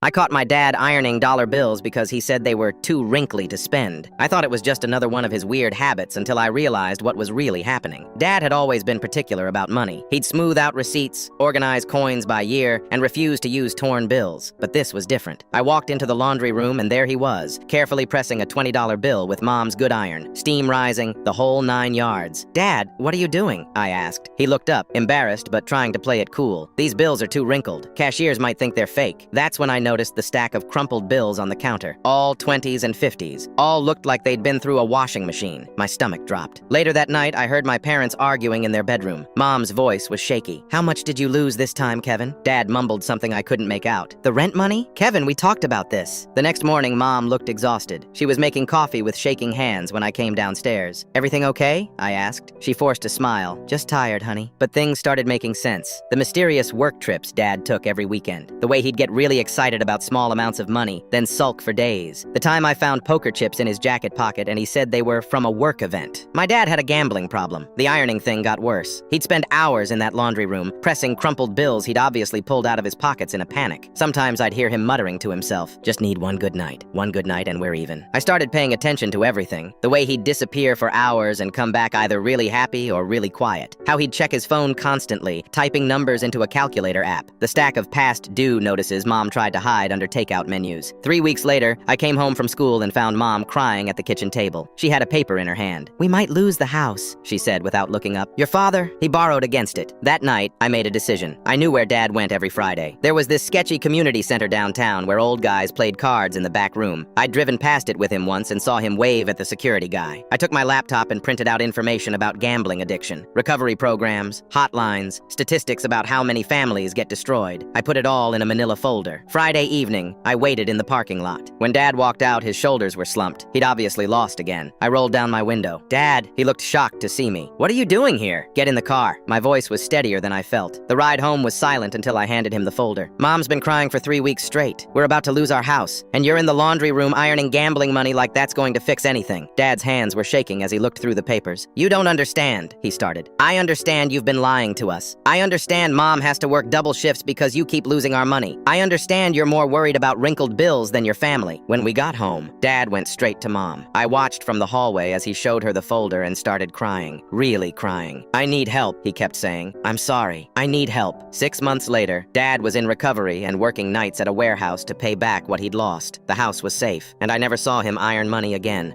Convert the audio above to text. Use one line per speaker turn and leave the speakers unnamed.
I caught my dad ironing dollar bills because he said they were too wrinkly to spend. I thought it was just another one of his weird habits until I realized what was really happening. Dad had always been particular about money. He'd smooth out receipts, organize coins by year, and refuse to use torn bills. But this was different. I walked into the laundry room and there he was, carefully pressing a $20 bill with Mom's good iron, steam rising, the whole 9 yards. "Dad, what are you doing?" I asked. He looked up, embarrassed but trying to play it cool. "These bills are too wrinkled. Cashiers might think they're fake." That's when I noticed the stack of crumpled bills on the counter. All 20s and 50s. All looked like they'd been through a washing machine. My stomach dropped. Later that night, I heard my parents arguing in their bedroom. Mom's voice was shaky. "How much did you lose this time, Kevin?" Dad mumbled something I couldn't make out. "The rent money? Kevin, we talked about this." The next morning, Mom looked exhausted. She was making coffee with shaking hands when I came downstairs. "Everything okay?" I asked. She forced a smile. "Just tired, honey." But things started making sense. The mysterious work trips Dad took every weekend. The way he'd get really excited about small amounts of money, then sulk for days. The time I found poker chips in his jacket pocket and he said they were from a work event. My dad had a gambling problem. The ironing thing got worse. He'd spend hours in that laundry room, pressing crumpled bills he'd obviously pulled out of his pockets in a panic. Sometimes I'd hear him muttering to himself, "Just need one good night and we're even." I started paying attention to everything. The way he'd disappear for hours and come back either really happy or really quiet. How he'd check his phone constantly, typing numbers into a calculator app. The stack of past due notices Mom tried to hide under takeout menus. 3 weeks later, I came home from school and found Mom crying at the kitchen table. She had a paper in her hand. "We might lose the house," she said without looking up. "Your father, he borrowed against it." That night, I made a decision. I knew where Dad went every Friday. There was this sketchy community center downtown where old guys played cards in the back room. I'd driven past it with him once and saw him wave at the security guy. I took my laptop and printed out information about gambling addiction, recovery programs, hotlines, statistics about how many families get destroyed. I put it all in a manila folder. Friday evening, I waited in the parking lot. When Dad walked out, his shoulders were slumped. He'd obviously lost again. I rolled down my window. "Dad," he looked shocked to see me. "What are you doing here?" "Get in the car." My voice was steadier than I felt. The ride home was silent until I handed him the folder. "Mom's been crying for 3 weeks straight. We're about to lose our house. And you're in the laundry room ironing gambling money like that's going to fix anything." Dad's hands were shaking as he looked through the papers. "You don't understand," he started. "I understand you've been lying to us. I understand Mom has to work double shifts because you keep losing our money. I understand you're more worried about wrinkled bills than your family." When we got home, Dad went straight to Mom. I watched from the hallway as he showed her the folder and started crying. Really crying. "I need help," he kept saying. "I'm sorry. I need help." 6 months later, Dad was in recovery and working nights at a warehouse to pay back what he'd lost. The house was safe, and I never saw him iron money again.